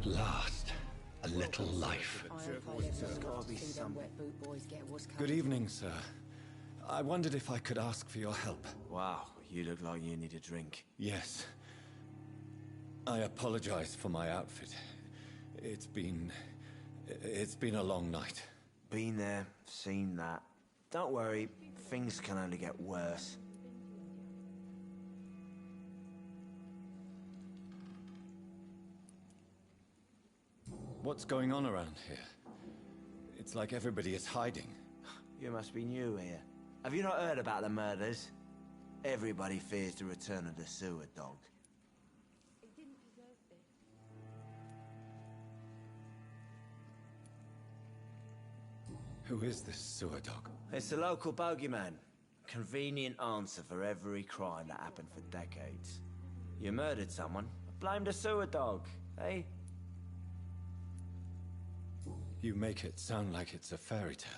At last, a little life. Good evening, sir. I wondered if I could ask for your help. Wow, you look like you need a drink. Yes. I apologize for my outfit. It's been a long night. Been there, seen that. Don't worry, things can only get worse. What's going on around here? It's like everybody is hiding. You must be new here. Have you not heard about the murders? Everybody fears the return of the sewer dog. Who is this sewer dog? It's the local bogeyman. Convenient answer for every crime that happened for decades. You murdered someone, blame the sewer dog, eh? You make it sound like it's a fairy tale.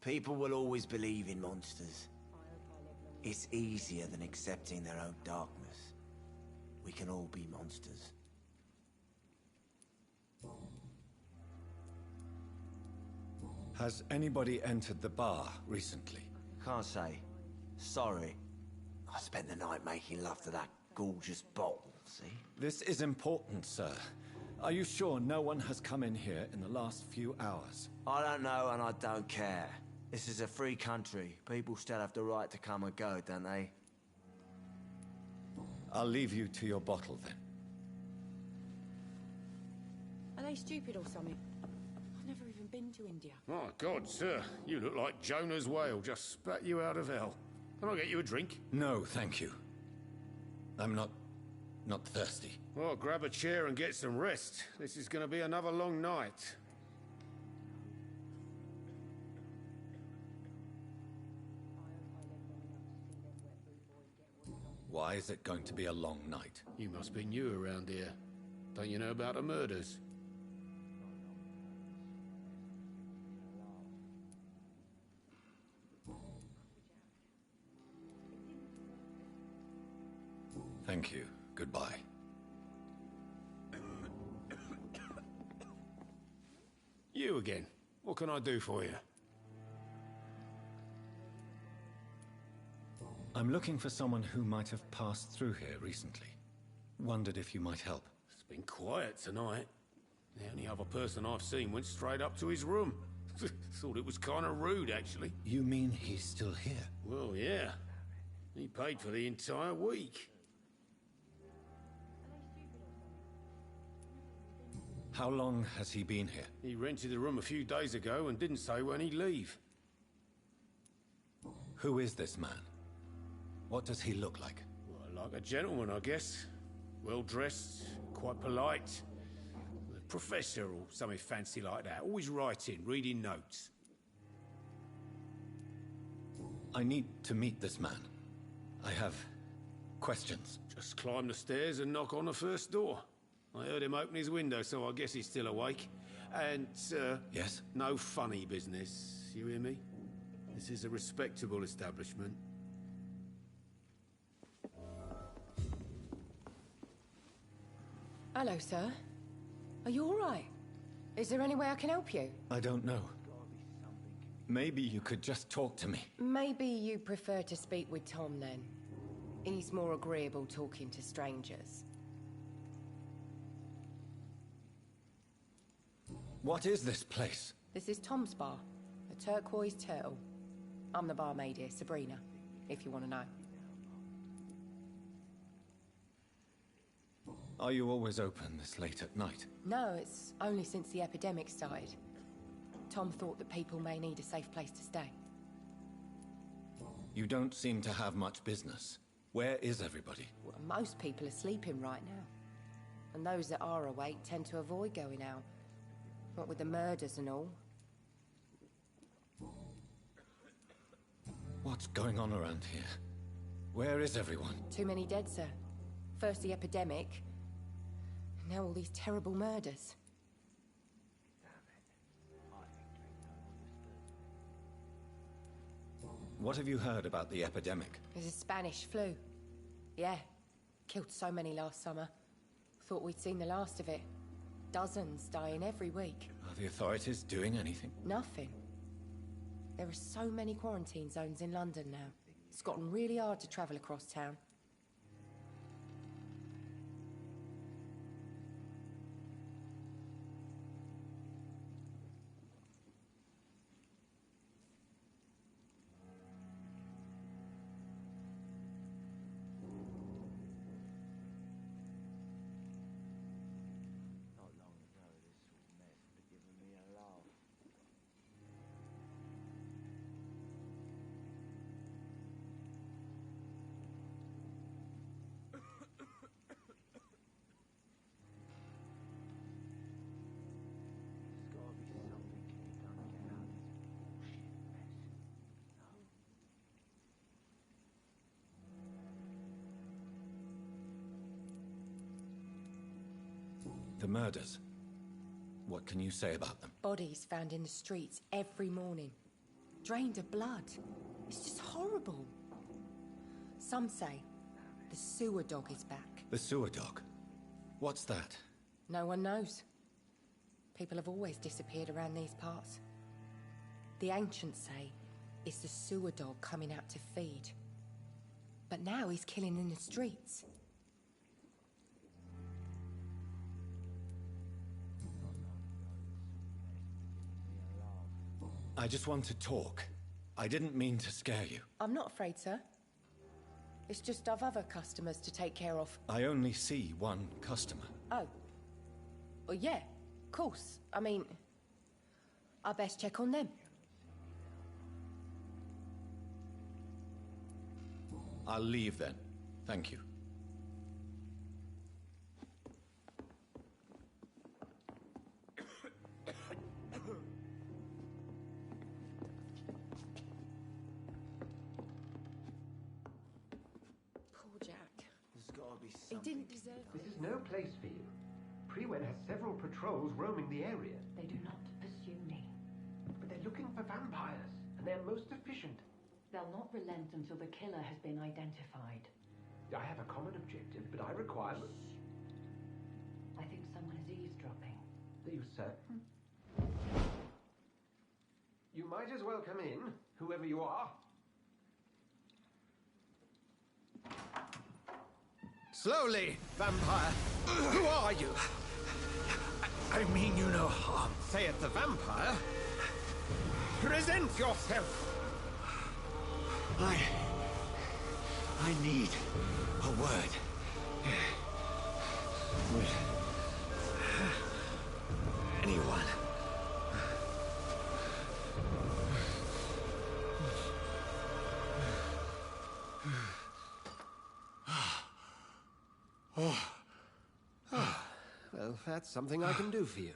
People will always believe in monsters. It's easier than accepting their own darkness. We can all be monsters. Has anybody entered the bar recently? Can't say. Sorry. I spent the night making love to that gorgeous bottle, see? This is important, sir. Are you sure no one has come in here in the last few hours? I don't know and I don't care. This is a free country. People still have the right to come and go, don't they? I'll leave you to your bottle then. Are they stupid or something? I've never even been to India. My God, sir. You look like Jonah's whale just spat you out of hell. Can I get you a drink? No, thank you. I'm not thirsty. Well, grab a chair and get some rest. This is going to be another long night. Why is it going to be a long night? You must be new around here. Don't you know about the murders? Thank you. Goodbye. You again. What can I do for you? I'm looking for someone who might have passed through here recently. Wondered if you might help. It's been quiet tonight. The only other person I've seen went straight up to his room. Thought it was kind of rude, actually. You mean he's still here? Well, yeah. He paid for the entire week. How long has he been here? He rented the room a few days ago and didn't say when he'd leave. Who is this man? What does he look like? Well, like a gentleman, I guess. Well-dressed, quite polite. A professor or something fancy like that. Always writing, reading notes. I need to meet this man. I have questions. Just climb the stairs and knock on the first door. I heard him open his window, so I guess he's still awake. And, Yes? no funny business, you hear me? This is a respectable establishment. Hello, sir. Are you all right? Is there any way I can help you? I don't know. Maybe you could just talk to me. Maybe you prefer to speak with Tom, then. He's more agreeable talking to strangers. What is this place? This is Tom's bar, a turquoise turtle. I'm the barmaid here, Sabrina, if you want to know. Are you always open this late at night? No, it's only since the epidemic started. Tom thought that people may need a safe place to stay. You don't seem to have much business. Where is everybody? Well, most people are sleeping right now. And those that are awake tend to avoid going out. What with the murders and all. What's going on around here? Where is everyone? Too many dead, sir. First the epidemic, now all these terrible murders. What have you heard about the epidemic? There's a Spanish flu. Yeah, killed so many last summer. Thought we'd seen the last of it. Dozens dying every week. Are the authorities doing anything? Nothing. There are so many quarantine zones in London now. It's gotten really hard to travel across town. The murders. What can you say about them? Bodies found in the streets every morning. Drained of blood. It's just horrible. Some say the sewer dog is back. The sewer dog? What's that? No one knows. People have always disappeared around these parts. The ancients say it's the sewer dog coming out to feed. But now he's killing in the streets. I just want to talk. I didn't mean to scare you. I'm not afraid, sir. It's just I've other customers to take care of. I only see one customer. Oh. Well, yeah, of course. I mean, I best check on them. I'll leave then. Thank you. Poor Jack. There's gotta be He something. didn't deserve This it. is no place for you. Prewen has several patrols roaming the area, They do not pursue me. but they're looking for vampires, and they're most efficient. They'll not relent until the killer has been identified. I have a common objective, but I require... I think someone is eavesdropping. Are you certain? You might as well come in, whoever you are. Slowly, vampire. Who are you? I mean you no harm. Say it, the vampire. Present yourself. I need a word. With anyone. Well, that's something I can do for you.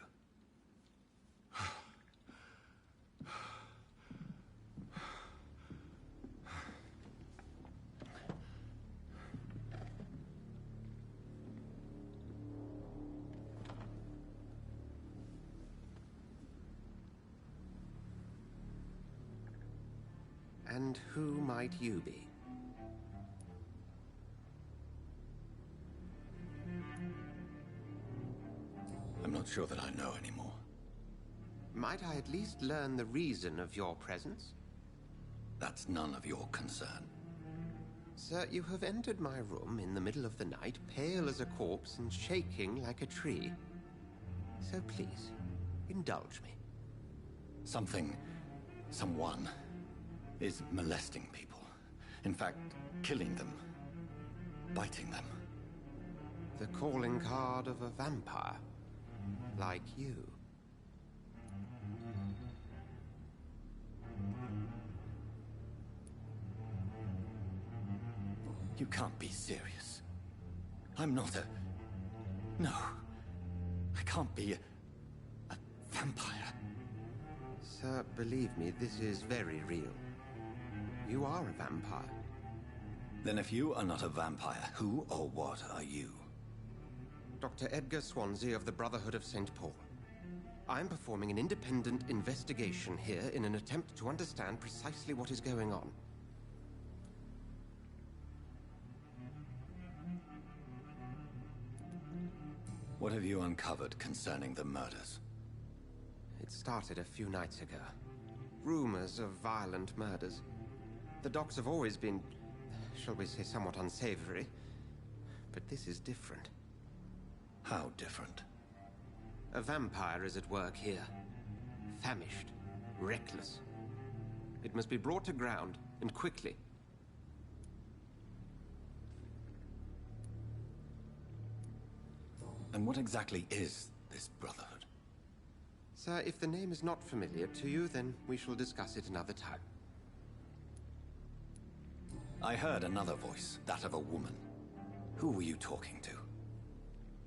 And who might you be? I'm not sure that I know anymore. Might I at least learn the reason of your presence? That's none of your concern. Sir, you have entered my room in the middle of the night, pale as a corpse and shaking like a tree. So please, indulge me. Someone is molesting people. In fact, killing them. Biting them. The calling card of a vampire. Like you. You can't be serious. I'm not a... No. I can't be a vampire. Sir, believe me, this is very real. You are a vampire. Then if you are not a vampire, who or what are you? Dr. Edgar Swansea of the Brotherhood of St. Paul. I'm performing an independent investigation here in an attempt to understand precisely what is going on. What have you uncovered concerning the murders? It started a few nights ago. Rumors of violent murders. The docks have always been, shall we say, somewhat unsavory. But this is different. How different? A vampire is at work here. Famished. Reckless. It must be brought to ground, and quickly. And what exactly is this Brotherhood? Sir, if the name is not familiar to you, then we shall discuss it another time. I heard another voice, that of a woman. Who were you talking to?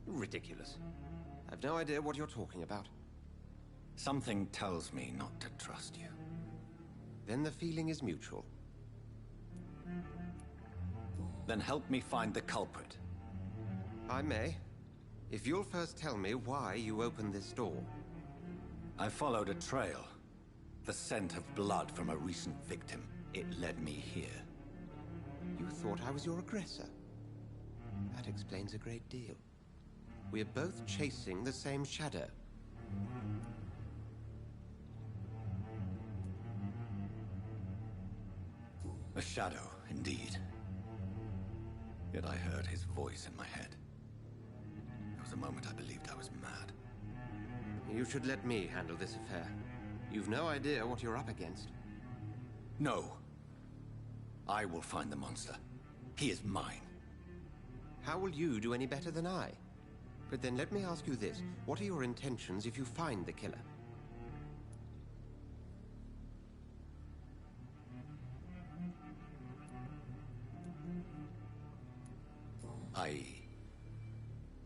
Ridiculous. I've no idea what you're talking about. Something tells me not to trust you. Then the feeling is mutual. Then help me find the culprit. I may. If you'll first tell me why you opened this door. I followed a trail. The scent of blood from a recent victim. It led me here. You thought I was your aggressor. That explains a great deal. We're both chasing the same shadow. A shadow, indeed. Yet I heard his voice in my head. There was a moment I believed I was mad. You should let me handle this affair. You've no idea what you're up against. No. I will find the monster. He is mine. How will you do any better than I? But then let me ask you this. What are your intentions if you find the killer?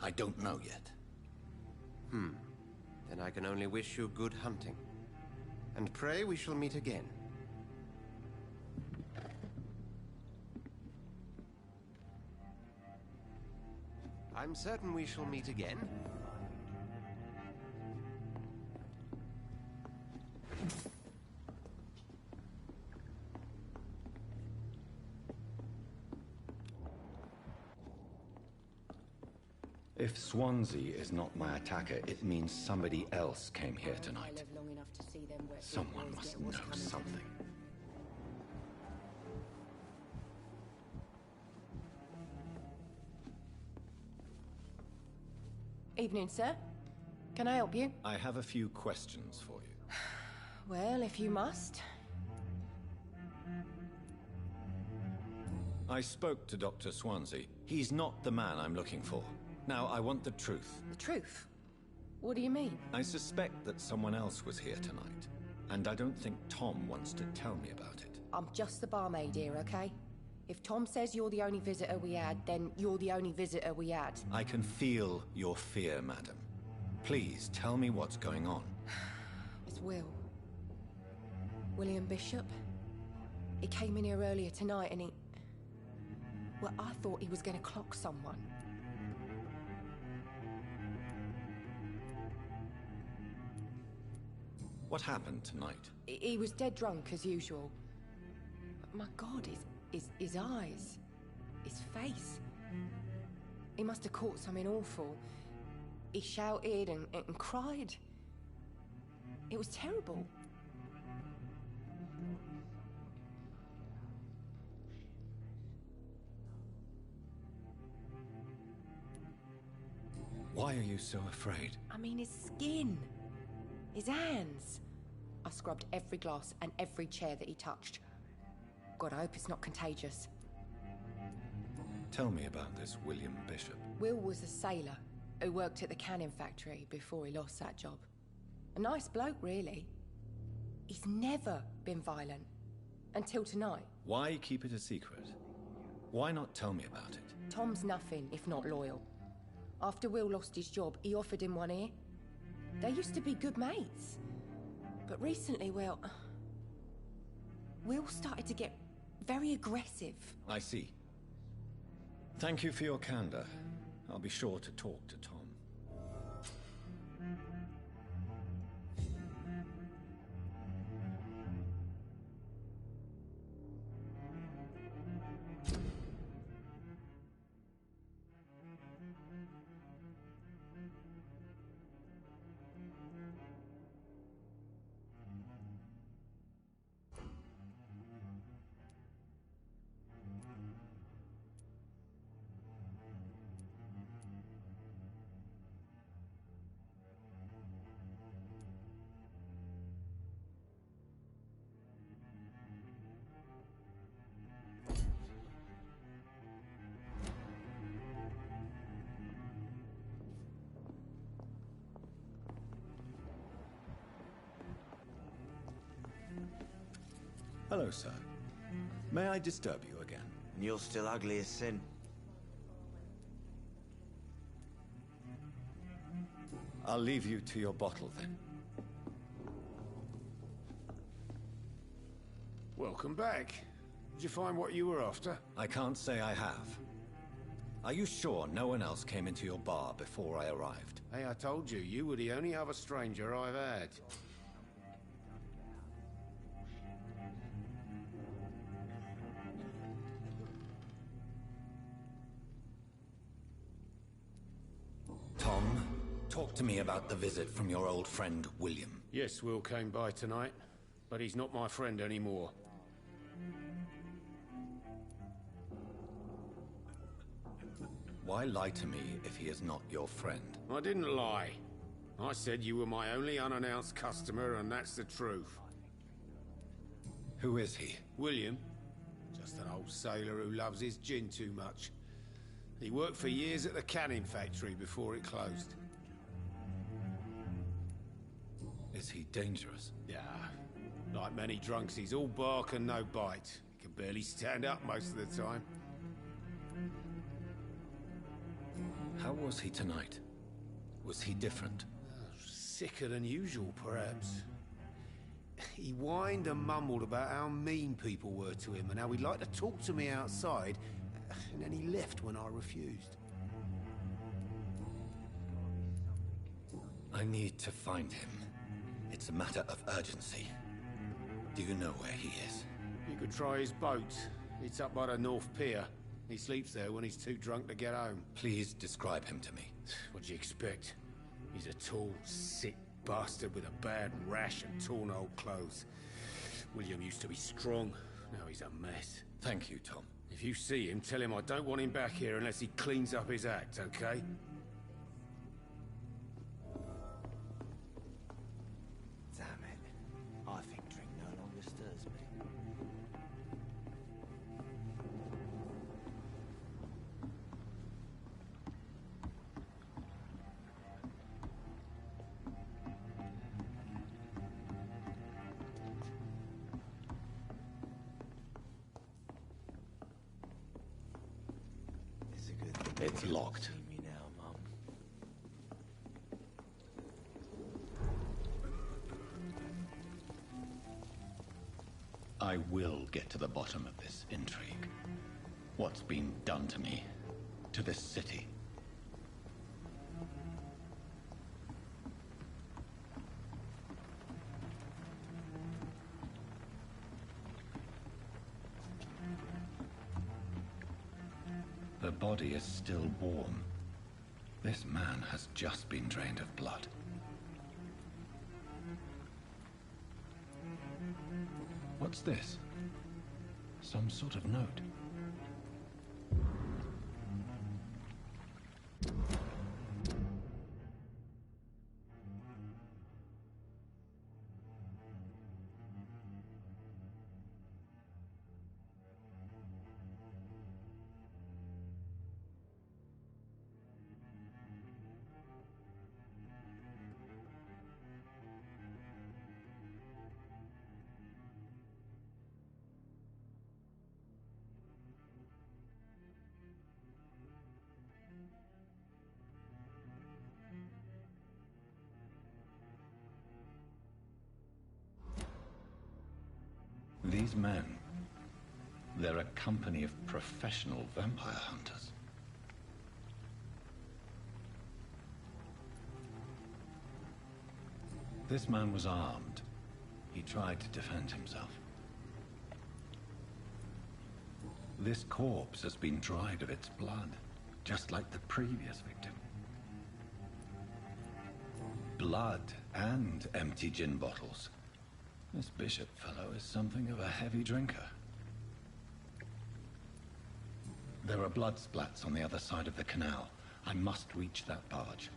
I don't know yet. Then I can only wish you good hunting. And pray we shall meet again. I'm certain we shall meet again. If Swansea is not my attacker, it means somebody else came here tonight. Someone must know something. Evening, sir. Can I help you? I have a few questions for you. Well, if you must. I spoke to Dr. Swansea. He's not the man I'm looking for. Now, I want the truth. The truth? What do you mean? I suspect that someone else was here tonight, and I don't think Tom wants to tell me about it. I'm just the barmaid here, okay? If Tom says you're the only visitor we had, then you're the only visitor we had. I can feel your fear, madam. Please, tell me what's going on. It's Will. William Bishop. He came in here earlier tonight and he... Well, I thought he was going to clock someone. What happened tonight? He was dead drunk, as usual. But my God, his eyes, his face. He must have caught something awful. He shouted and cried. It was terrible. Why are you so afraid? I mean, his skin. His hands. I scrubbed every glass and every chair that he touched. God, I hope it's not contagious. Tell me about this William Bishop. Will was a sailor who worked at the cannon factory before he lost that job. A nice bloke, really. He's never been violent. Until tonight. Why keep it a secret? Why not tell me about it? Tom's nothing if not loyal. After Will lost his job, he offered him one ear. They used to be good mates. But recently, well... Will started to get very aggressive. I see. Thank you for your candor. I'll be sure to talk to Tom. Hello, sir. May I disturb you again? And you're still ugly as sin. I'll leave you to your bottle, then. Welcome back. Did you find what you were after? I can't say I have. Are you sure no one else came into your bar before I arrived? Hey, I told you, you were the only other stranger I've had. Tom, talk to me about the visit from your old friend, William. Yes, Will came by tonight, but he's not my friend anymore. Why lie to me if he is not your friend? I didn't lie. I said you were my only unannounced customer, and that's the truth. Who is he? William. Just an old sailor who loves his gin too much. He worked for years at the canning factory before it closed. Is he dangerous? Yeah. Like many drunks, he's all bark and no bite. He can barely stand up most of the time. How was he tonight? Was he different? Sicker than usual, perhaps. He whined and mumbled about how mean people were to him and how he'd like to talk to me outside, and then he left when I refused. I need to find him. It's a matter of urgency. Do you know where he is? You could try his boat. It's up by the North Pier. He sleeps there when he's too drunk to get home. Please describe him to me. What do you expect? He's a tall, sick bastard with a bad rash and torn old clothes. William used to be strong. Now he's a mess. Thank you, Tom. If you see him, tell him I don't want him back here unless he cleans up his act, okay? Damn it. I think drink no longer stirs me. It's a good thing. It's locked. See me now, Mum. I will get to the bottom of this intrigue. What's been done to me, to this city. Her body is still warm. This man has just been drained of blood. What's this? Some sort of note. These men, they're a company of professional vampire hunters. This man was armed. He tried to defend himself. This corpse has been dried of its blood, just like the previous victim. Blood and empty gin bottles. This Bishop fellow is something of a heavy drinker. There are blood splats on the other side of the canal. I must reach that barge.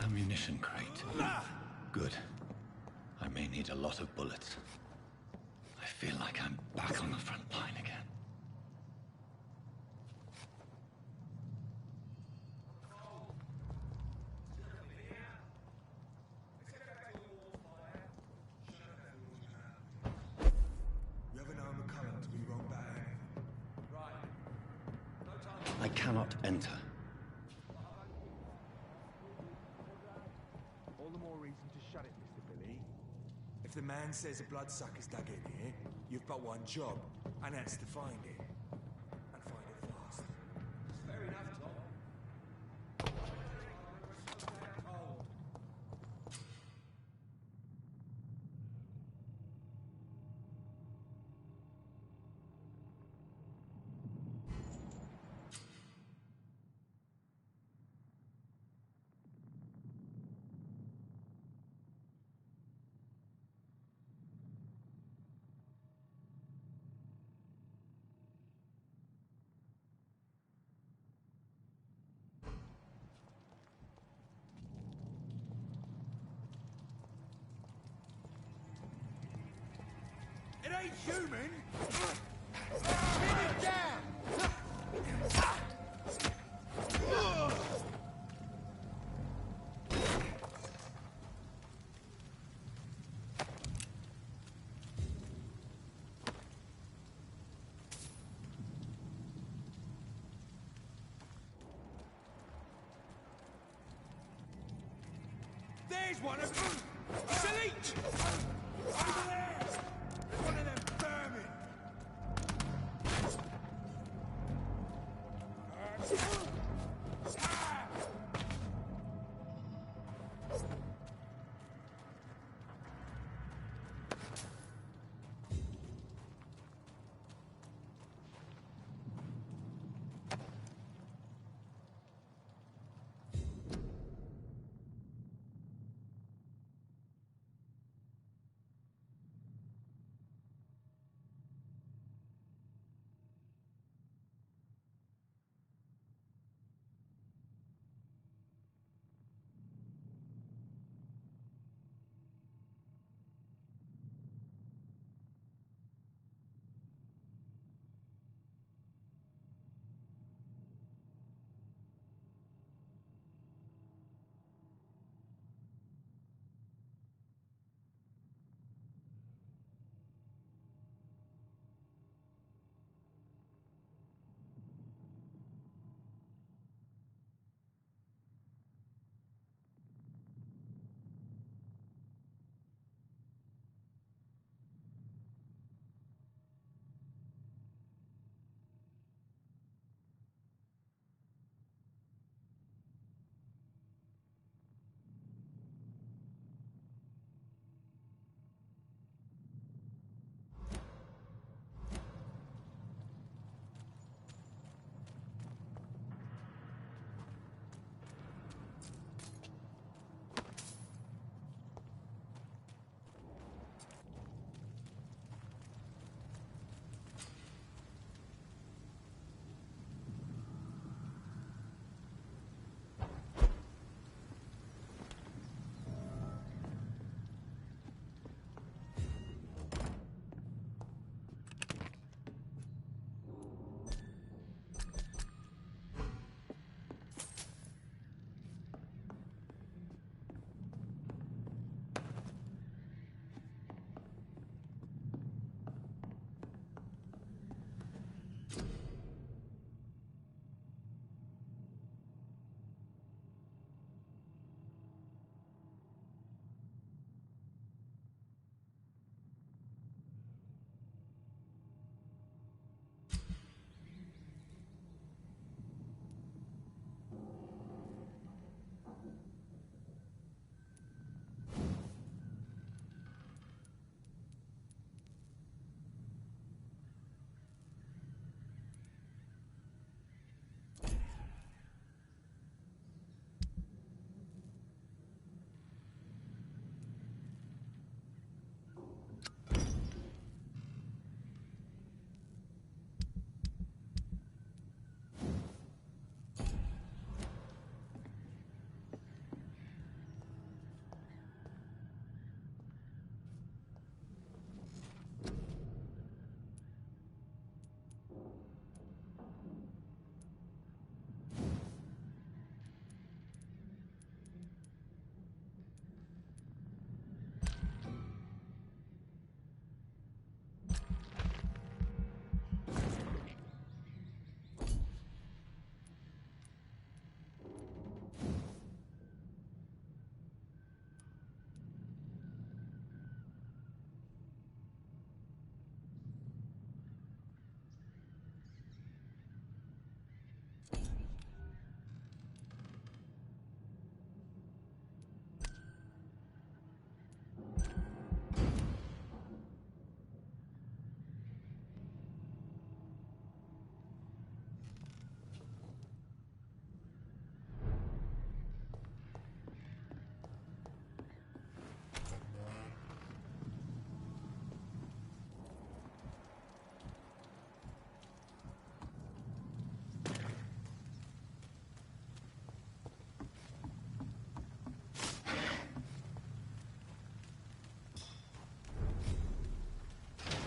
Ammunition crate. Good. I may need a lot of bullets. I feel like I'm back on the front line again. I cannot enter. All the more reason to shut it, Mr. Billy. If the man says a bloodsucker's dug in here, you've but one job, and that's to find it. And find it fast. It's fair enough, Tom. It ain't human! Pin it down! There's one of them! Salute! Over there! There's one of them vermin!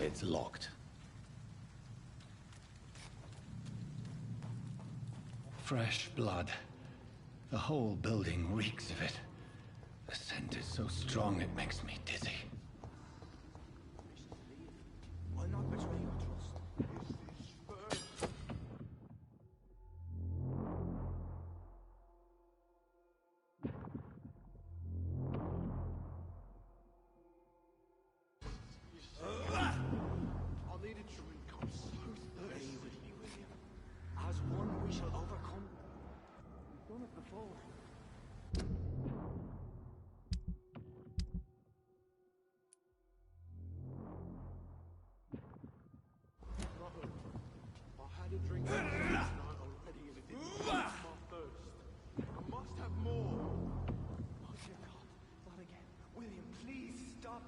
It's locked. Fresh blood. The whole building reeks of it. The scent is so strong it makes me dizzy. Why not betray your trust? I'll need a drink. I'm so thirsty. With me, William. As one, we shall overcome. We've done it before. I had a drink last night already and it didn't quench my thirst. I must have more. Oh dear God, not again. William, please stop.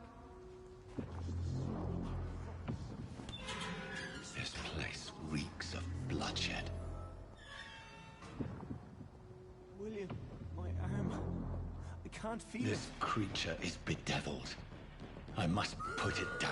This place reeks of bloodshed. William, my arm. I can't feel This creature is bedeviled. I must put it down.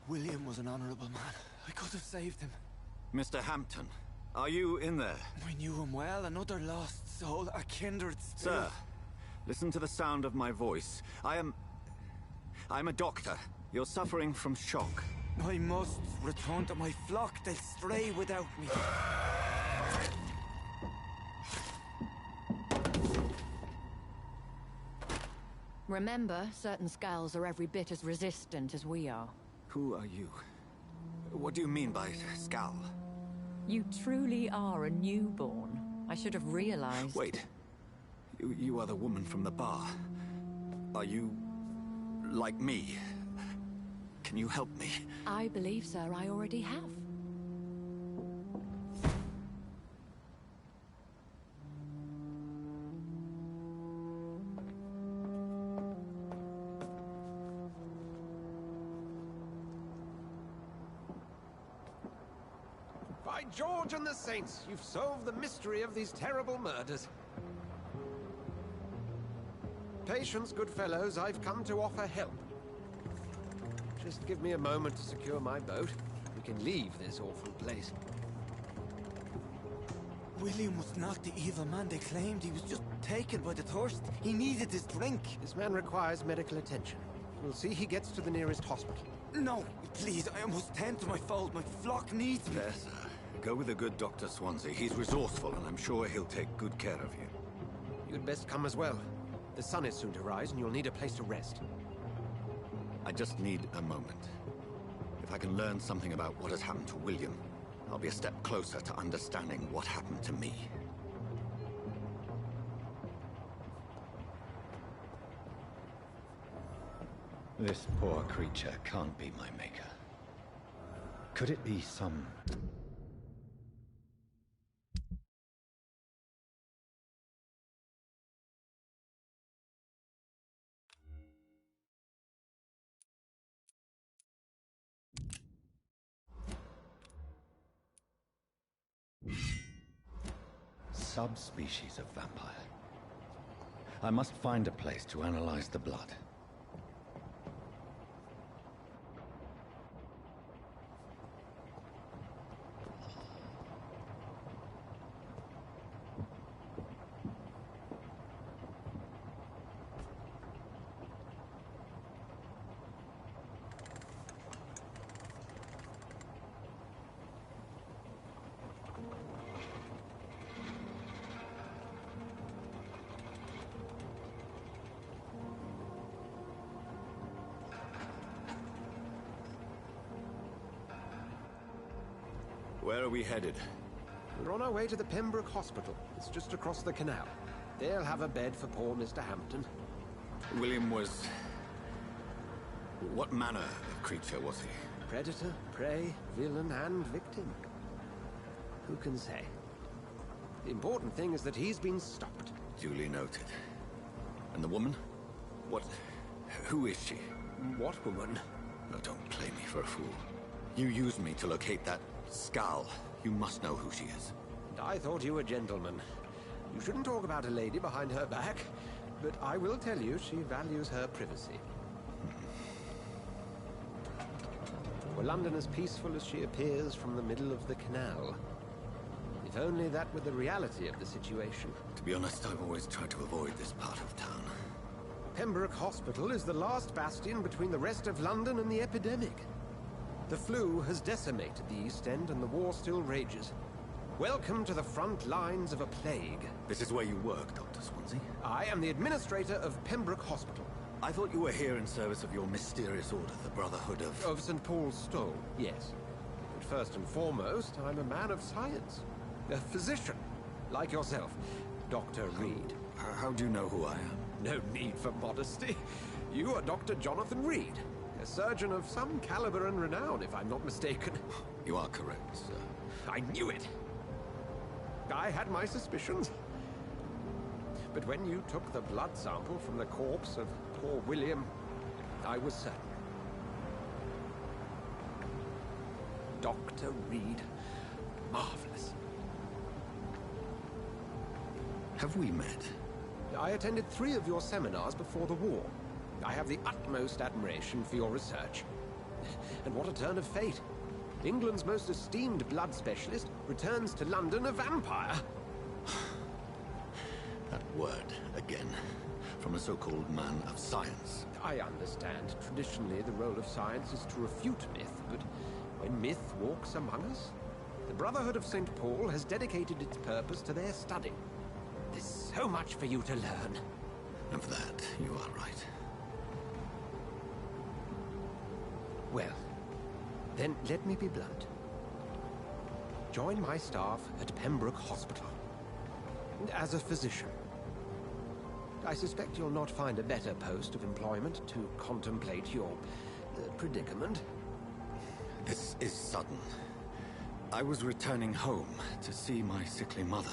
William was an honorable man. I could have saved him. Mr. Hampton, are you in there? I knew him well, another lost soul, a kindred spirit. Sir, listen to the sound of my voice. I'm a doctor. You're suffering from shock. I must return to my flock. They'll stray without me. Remember, certain skulls are every bit as resistant as we are. Who are you? What do you mean by Scal? You truly are a newborn. I should have realized. Wait. You are the woman from the bar. Are you like me? Can you help me? I believe, sir, I already have. By George and the Saints, you've solved the mystery of these terrible murders. Patience, good fellows, I've come to offer help. Just give me a moment to secure my boat. We can leave this awful place. William was not the evil man they claimed. He was just taken by the thirst. He needed his drink. This man requires medical attention. We'll see he gets to the nearest hospital. No, please, I must tend to my fold. My flock needs me. Yes, sir. Go with the good Dr. Swansea. He's resourceful, and I'm sure he'll take good care of you. You'd best come as well. The sun is soon to rise, and you'll need a place to rest. I just need a moment. If I can learn something about what has happened to William, I'll be a step closer to understanding what happened to me. This poor creature can't be my maker. Could it be some... subspecies of vampire? I must find a place to analyze the blood. Where are we headed? We're on our way to the Pembroke Hospital. It's just across the canal. They'll have a bed for poor Mr. Hampton. William was... What manner of creature was he? Predator, prey, villain, and victim. Who can say? The important thing is that he's been stopped. Duly noted. And the woman? What... Who is she? What woman? Oh, don't play me for a fool. You used me to locate that skull. You must know who she is. And I thought you a gentleman. You shouldn't talk about a lady behind her back, but I will tell you she values her privacy. Were London as peaceful as she appears from the middle of the canal? If only that were the reality of the situation. To be honest, I've always tried to avoid this part of town. Pembroke Hospital is the last bastion between the rest of London and the epidemic. The flu has decimated the East End and the war still rages. Welcome to the front lines of a plague. This is where you work, Dr. Swansea? I am the administrator of Pembroke Hospital. I thought you were here in service of your mysterious order, the Brotherhood of... Of St. Paul's Stole, yes. But first and foremost, I'm a man of science. A physician, like yourself, Dr. Reed. How do you know who I am? No need for modesty. You are Dr. Jonathan Reed, a surgeon of some caliber and renown, if I'm not mistaken. You are correct, sir. I knew it. I had my suspicions. But when you took the blood sample from the corpse of poor William, I was certain. Dr. Reed. Marvelous. Have we met? I attended 3 of your seminars before the war. I have the utmost admiration for your research. And what a turn of fate. England's most esteemed blood specialist returns to London a vampire. That word, again. From a so-called man of science. I understand. Traditionally, the role of science is to refute myth, but when myth walks among us, the Brotherhood of St. Paul has dedicated its purpose to their study. There's so much for you to learn. Of that, you are right. Well, then let me be blunt. Join my staff at Pembroke Hospital. As a physician. I suspect you'll not find a better post of employment to contemplate your predicament. This is sudden. I was returning home to see my sickly mother.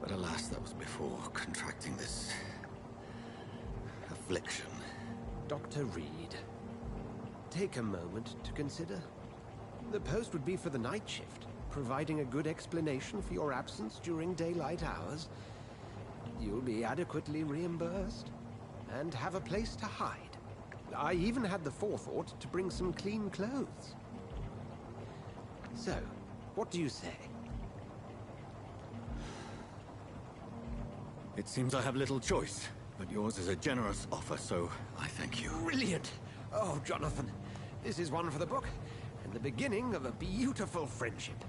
But alas, that was before contracting this... affliction. Dr. Reed, take a moment to consider. The post would be for the night shift, providing a good explanation for your absence during daylight hours. You'll be adequately reimbursed, and have a place to hide. I even had the forethought to bring some clean clothes. So, what do you say? It seems I have little choice, but yours is a generous offer, so I thank you. Brilliant! Oh, Jonathan, this is one for the book, and the beginning of a beautiful friendship.